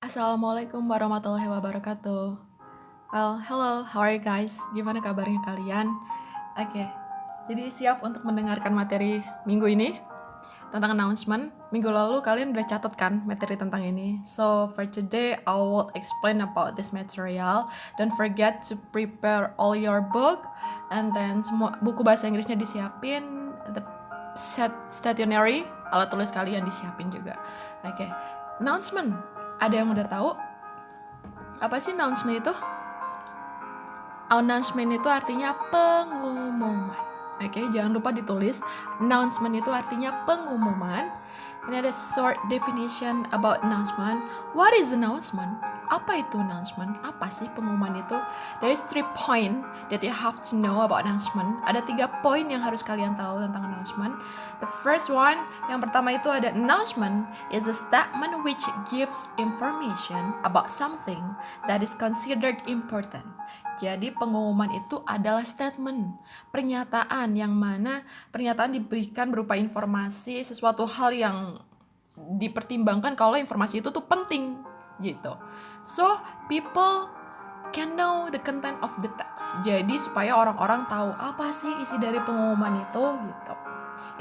Assalamualaikum warahmatullahi wabarakatuh. Well, hello, how are you guys? Gimana kabarnya kalian? Oke, jadi siap untuk mendengarkan materi minggu ini tentang announcement. Minggu lalu kalian udah catat kan materi tentang ini. So for today, I will explain about this material. Don't forget to prepare all your book, and then semua buku bahasa Inggrisnya disiapin, the stationery, alat tulis kalian disiapin juga. Oke, announcement. Ada yang udah tahu? Apa sih announcement itu? Announcement itu artinya pengumuman. Oke, jangan lupa ditulis. Announcement itu artinya pengumuman. Ini ada short definition about announcement. What is announcement? Apa itu announcement? Apa sih pengumuman itu? There is 3 point that you have to know about announcement. Ada 3 poin yang harus kalian tahu tentang announcement. The first one, yang pertama itu ada announcement is a statement which gives information about something that is considered important. Jadi pengumuman itu adalah statement, pernyataan yang mana pernyataan diberikan berupa informasi sesuatu hal yang dipertimbangkan kalau informasi itu tuh penting gitu. So people can know the content of the text. Jadi supaya orang-orang tahu apa sih isi dari pengumuman itu gitu.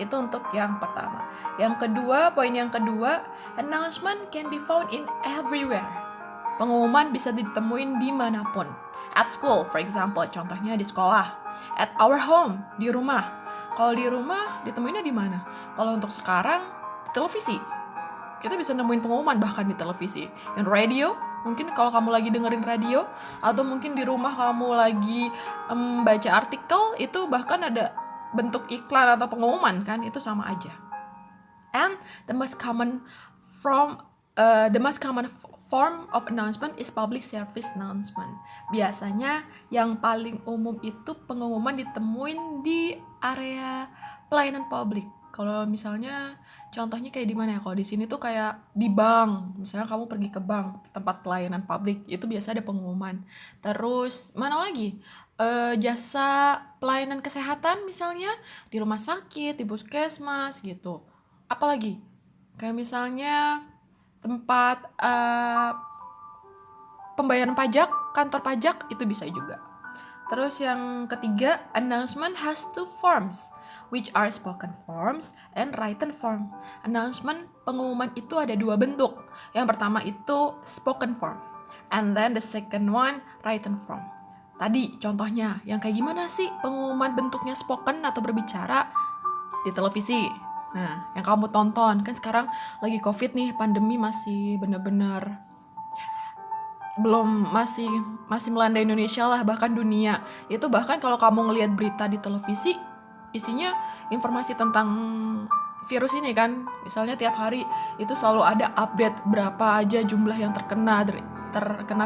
Itu untuk yang pertama. Yang kedua, poin yang kedua, announcement can be found in everywhere. Pengumuman bisa ditemuin dimanapun. At school, for example, contohnya di sekolah. At our home, di rumah. Kalau di rumah, ditemuinnya di mana? Kalau untuk sekarang, di televisi. Kita bisa nemuin pengumuman bahkan di televisi. Dan radio, mungkin kalau kamu lagi dengerin radio, atau mungkin di rumah kamu lagi baca artikel, itu bahkan ada bentuk iklan atau pengumuman kan, itu sama aja. And the most common form of announcement is public service announcement. Biasanya yang paling umum itu pengumuman ditemuin di area pelayanan publik. Kalau misalnya contohnya kayak di mana ya? Kalau di sini tuh kayak di bank. Misalnya kamu pergi ke bank, tempat pelayanan publik, itu biasa ada pengumuman. Terus mana lagi? Jasa pelayanan kesehatan misalnya di rumah sakit, di puskesmas gitu. Apalagi kayak misalnya tempat pembayaran pajak, kantor pajak, itu bisa juga. Terus yang ketiga, announcement has 2 forms, which are spoken forms and written form. Announcement, pengumuman itu ada 2 bentuk. Yang pertama itu spoken form, and then the second one written form. Tadi contohnya, yang kayak gimana sih pengumuman bentuknya spoken atau berbicara? Di televisi. Nah, yang kamu tonton, kan sekarang lagi COVID nih, pandemi masih bener-bener belum masih melanda Indonesia lah, bahkan dunia. Itu bahkan kalau kamu ngelihat berita di televisi, isinya informasi tentang virus ini kan. Misalnya tiap hari itu selalu ada update berapa aja jumlah yang terkena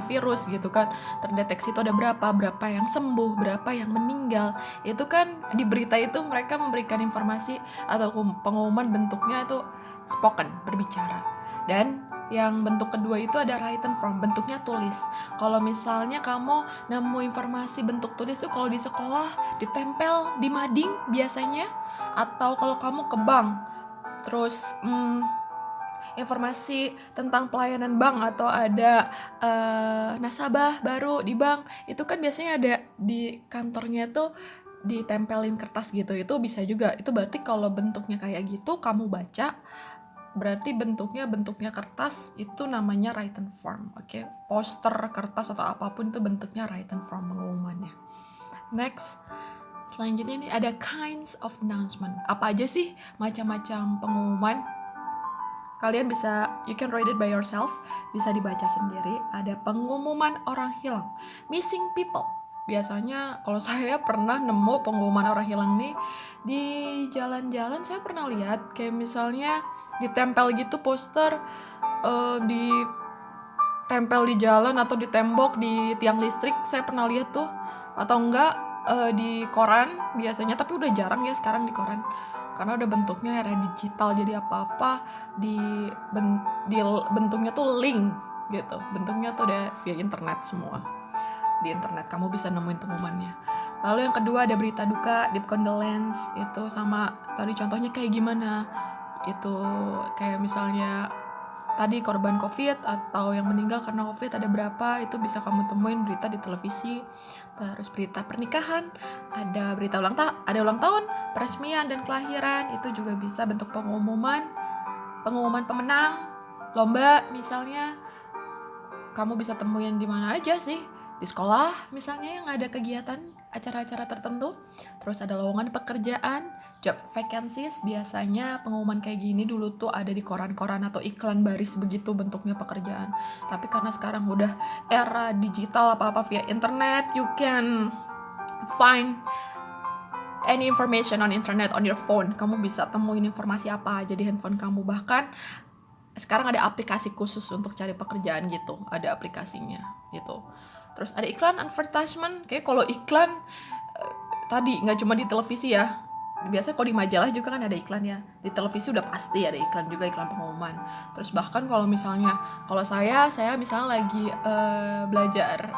virus gitu kan. Terdeteksi itu ada berapa yang sembuh, berapa yang meninggal. Itu kan di berita itu mereka memberikan informasi atau pengumuman bentuknya itu spoken, berbicara. Dan yang bentuk kedua itu ada written form, bentuknya tulis. Kalau misalnya kamu nemu informasi bentuk tulis tuh kalau di sekolah ditempel di mading biasanya, atau kalau kamu ke bank terus informasi tentang pelayanan bank atau ada nasabah baru di bank, itu kan biasanya ada di kantornya tuh ditempelin kertas gitu. Itu bisa juga. Itu berarti kalau bentuknya kayak gitu kamu baca, berarti bentuknya kertas, itu namanya written form. Oke, poster kertas atau apapun itu bentuknya written form pengumumannya. Next, selanjutnya ini ada kinds of announcement. Apa aja sih macam-macam pengumuman? Kalian bisa, you can read it by yourself, bisa dibaca sendiri. Ada pengumuman orang hilang, missing people. Biasanya kalau saya pernah nemu pengumuman orang hilang nih di jalan-jalan, saya pernah lihat kayak misalnya ditempel gitu poster, ditempel di jalan atau di tembok, di tiang listrik, saya pernah lihat tuh. Atau enggak di koran biasanya, tapi udah jarang ya sekarang di koran karena udah bentuknya era digital, jadi apa-apa bentuknya tuh link gitu, bentuknya tuh udah via internet semua. Di internet kamu bisa nemuin pengumumannya. Lalu yang kedua ada berita duka, deep condolence. Itu sama tadi contohnya kayak gimana, itu kayak misalnya tadi korban COVID atau yang meninggal karena COVID ada berapa, itu bisa kamu temuin berita di televisi. Terus berita pernikahan, ada berita ada ulang tahun, peresmian dan kelahiran, itu juga bisa bentuk pengumuman pemenang lomba misalnya. Kamu bisa temuin di mana aja sih, di sekolah misalnya yang ada kegiatan acara-acara tertentu. Terus ada lowongan pekerjaan, job vacancies, biasanya pengumuman kayak gini dulu tuh ada di koran-koran atau iklan baris begitu bentuknya pekerjaan. Tapi karena sekarang udah era digital, apa-apa via internet, you can find any information on internet on your phone. Kamu bisa temuin informasi apa aja di handphone kamu. Bahkan sekarang ada aplikasi khusus untuk cari pekerjaan gitu, ada aplikasinya gitu. Terus ada iklan, advertisement. Kayak kalau iklan tadi nggak cuma di televisi ya, biasanya kalau di majalah juga kan ada iklan ya. Di televisi udah pasti ada iklan juga, iklan pengumuman. Terus bahkan kalau misalnya, kalau saya misalnya lagi belajar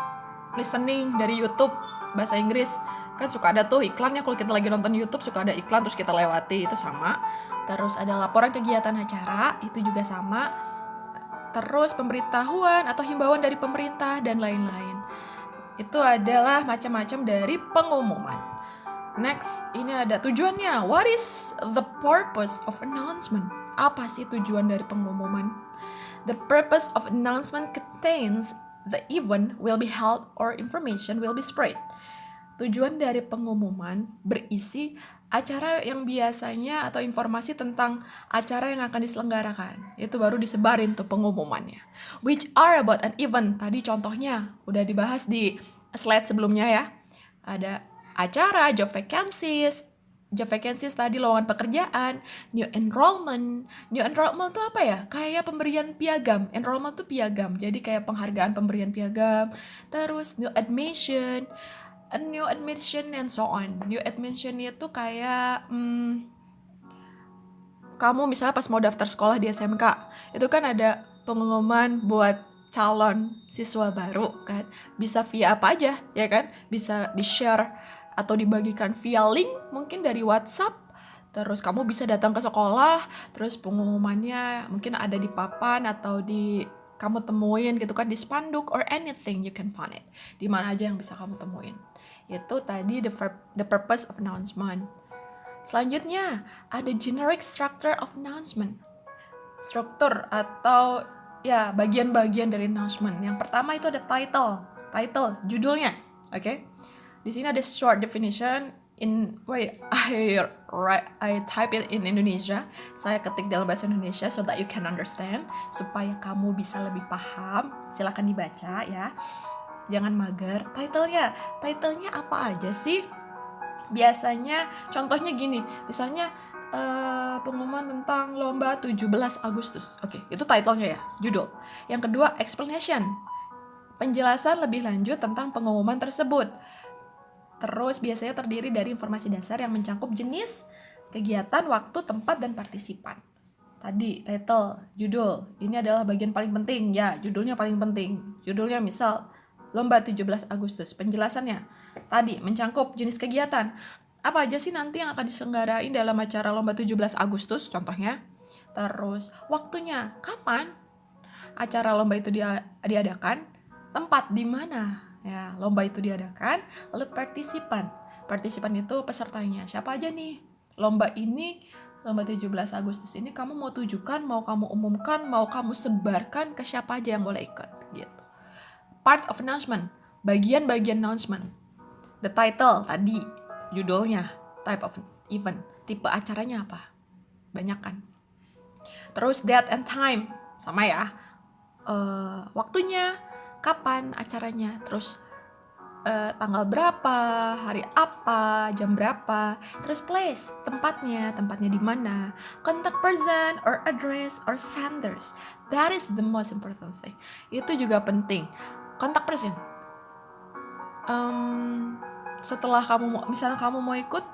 listening dari YouTube bahasa Inggris, kan suka ada tuh iklannya. Kalau kita lagi nonton YouTube suka ada iklan terus kita lewati, itu sama. Terus ada laporan kegiatan acara, itu juga sama. Terus pemberitahuan atau himbauan dari pemerintah dan lain-lain. Itu adalah macam-macam dari pengumuman. Next, ini ada tujuannya. What is the purpose of announcement? Apa sih tujuan dari pengumuman? The purpose of announcement contains the event will be held or information will be spread. Tujuan dari pengumuman berisi acara yang biasanya atau informasi tentang acara yang akan diselenggarakan. Itu baru disebarin tuh pengumumannya. Which are about an event. Tadi contohnya udah dibahas di slide sebelumnya ya. Ada acara, job vacancies. Job vacancies tadi lowongan pekerjaan, new enrollment. New enrollment tuh apa ya? Kayak pemberian piagam. Enrollment tuh piagam. Jadi kayak penghargaan pemberian piagam. Terus new admission, a new admission and so on. New admission itu kayak kamu misalnya pas mau daftar sekolah di SMK, itu kan ada pengumuman buat calon siswa baru kan. Bisa via apa aja ya kan? Bisa di-share atau dibagikan via link mungkin dari WhatsApp. Terus kamu bisa datang ke sekolah, terus pengumumannya mungkin ada di papan atau di kamu temuin gitu kan, di spanduk or anything you can find it. Di mana aja yang bisa kamu temuin. Itu tadi the purpose of announcement. Selanjutnya ada generic structure of announcement. Struktur atau ya bagian-bagian dari announcement. Yang pertama itu ada title, judulnya. Oke. Di sini ada short definition I type it in Indonesia. Saya ketik dalam bahasa Indonesia so that you can understand, supaya kamu bisa lebih paham. Silakan dibaca ya. Jangan mager. Title-nya apa aja sih? Biasanya contohnya gini, misalnya pengumuman tentang lomba 17 Agustus. Oke, itu title-nya ya, judul. Yang kedua, explanation. Penjelasan lebih lanjut tentang pengumuman tersebut. Terus biasanya terdiri dari informasi dasar yang mencakup jenis, kegiatan, waktu, tempat, dan partisipan. Tadi, title, judul. Ini adalah bagian paling penting ya, judulnya paling penting. Judulnya misal Lomba 17 Agustus. Penjelasannya tadi mencakup jenis kegiatan. Apa aja sih nanti yang akan diselenggarain dalam acara Lomba 17 Agustus contohnya. Terus waktunya, kapan acara lomba itu diadakan, tempat di mana ya lomba itu diadakan, lalu partisipan. Partisipan itu pesertanya. Siapa aja nih? Lomba 17 Agustus ini kamu mau tujukan, mau kamu umumkan, mau kamu sebarkan ke siapa aja yang boleh ikut gitu. Part of announcement, bagian-bagian announcement. The title tadi, judulnya, type of event, tipe acaranya apa, banyak kan. Terus date and time, sama ya, waktunya, kapan acaranya, terus tanggal berapa, hari apa, jam berapa, terus place, tempatnya di mana, contact person or address or senders. That is the most important thing. Itu juga penting. Contact person. Setelah misalnya kamu mau ikut,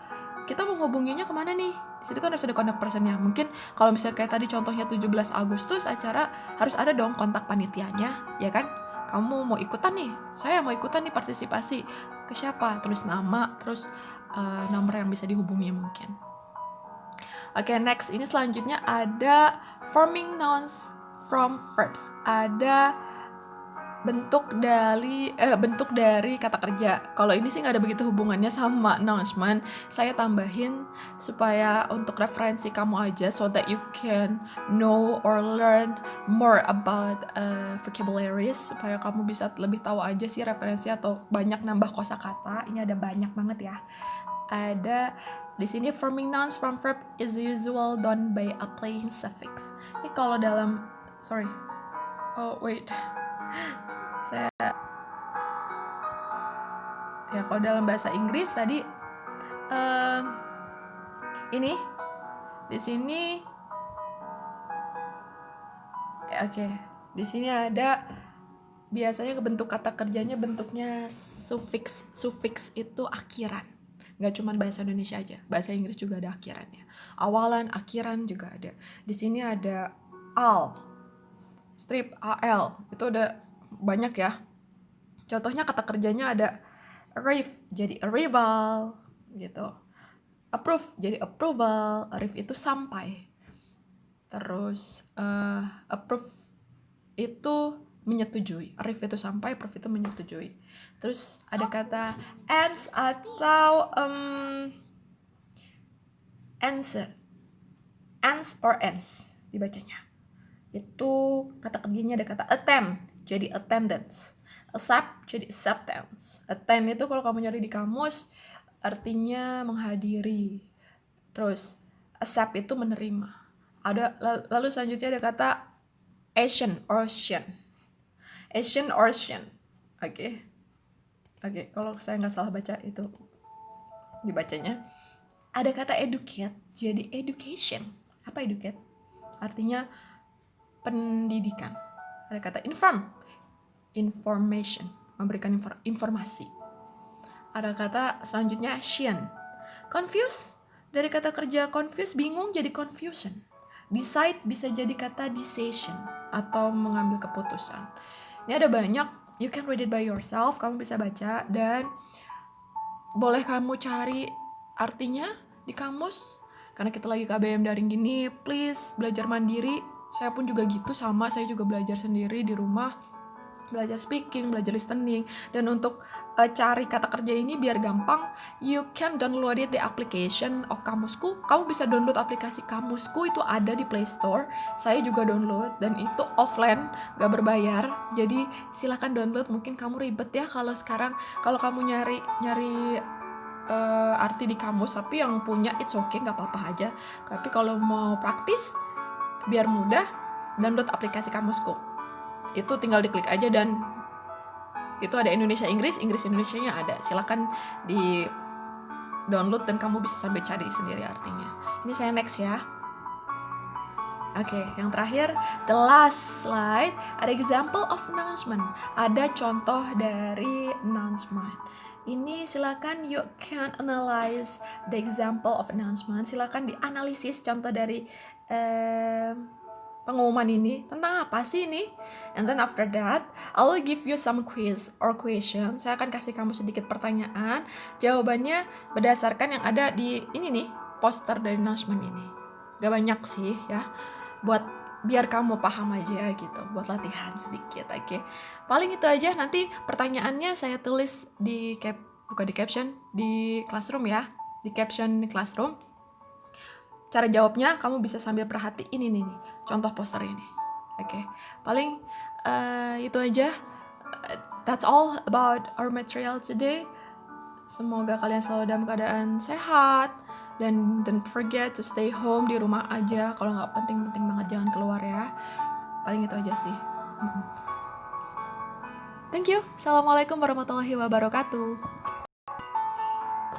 kita mau ngubunginya kemana nih? Di situ kan harus ada contact personnya. Mungkin kalau misalnya kayak tadi contohnya 17 Agustus acara, harus ada dong kontak panitianya, ya kan? Kamu mau ikutan nih, saya mau ikutan nih partisipasi, ke siapa? Tulis nama, terus nomor yang bisa dihubungi mungkin. Oke, next, ini selanjutnya ada forming from verbs. Ada bentuk dari kata kerja. Kalau ini sih nggak ada begitu hubungannya sama announcement. Saya tambahin supaya untuk referensi kamu aja, so that you can know or learn more about vocabularies, supaya kamu bisa lebih tahu aja sih referensi atau banyak nambah kosakata. Ini ada banyak banget ya. Ada di sini forming nouns from verb is usual done by applying suffix. Ini kalau dalam kalau dalam bahasa Inggris tadi ini di sini di sini ada biasanya bentuk kata kerjanya bentuknya suffix itu akhiran. Nggak cuma bahasa Indonesia aja, bahasa Inggris juga ada akhirannya. Awalan, akhiran juga ada. Di sini ada al, strip al, itu udah banyak ya. Contohnya kata kerjanya ada arrive jadi arrival gitu, approve jadi approval, arrive itu sampai, terus approve itu menyetujui, arrive itu sampai, approve itu menyetujui. Terus ada kata ends atau ends or ends dibacanya. Itu kata kerjanya ada kata attend jadi attendance, accept jadi acceptance. Attend itu kalau kamu nyari di kamus artinya menghadiri. Terus accept itu menerima. Lalu selanjutnya ada kata Asian. Oke, kalau saya nggak salah baca itu dibacanya. Ada kata educate jadi education. Apa educate? Artinya pendidikan. Ada kata information, memberikan informasi. Ada kata selanjutnya Asian. Confuse, dari kata kerja confuse, bingung jadi confusion. Decide bisa jadi kata decision atau mengambil keputusan. Ini ada banyak, you can read it by yourself, kamu bisa baca, dan boleh kamu cari artinya di kamus. Karena kita lagi KBM daring gini, please belajar mandiri. Saya pun juga gitu, sama, saya juga belajar sendiri di rumah, belajar speaking, belajar listening. Dan untuk cari kata kerja ini biar gampang, you can download it di application of Kamusku. Kamu bisa download aplikasi Kamusku, itu ada di Play Store. Saya juga download dan itu offline, gak berbayar. Jadi silahkan download. Mungkin kamu ribet ya kalau sekarang, kalau kamu nyari arti di kamus, tapi yang punya it's okay, gak apa-apa aja. Tapi kalau mau praktis biar mudah, download aplikasi Kamusku. Itu tinggal diklik aja dan itu ada Indonesia Inggris Indonesianya ada. Silakan di download dan kamu bisa sambil cari sendiri artinya. Ini saya next ya. Oke, yang terakhir, the last slide, ada example of announcement. Ada contoh dari announcement. Ini silakan you can analyze the example of announcement. Silakan dianalisis contoh dari pengumuman ini, tentang apa sih ini? And then after that, I will give you some quiz or question. Saya akan kasih kamu sedikit pertanyaan. Jawabannya berdasarkan yang ada di ini nih, poster dari announcement ini. Gak banyak sih ya, buat biar kamu paham aja gitu, buat latihan sedikit, oke? Paling itu aja. Nanti pertanyaannya saya tulis di bukan di caption, di classroom ya, di caption di classroom. Cara jawabnya kamu bisa sambil perhatiin ini nih, contoh poster ini. Oke. Paling itu aja. That's all about our material today. Semoga kalian selalu dalam keadaan sehat, dan don't forget to stay home, di rumah aja. Kalau nggak penting-penting banget jangan keluar ya. Paling itu aja sih. Thank you. Assalamualaikum warahmatullahi wabarakatuh.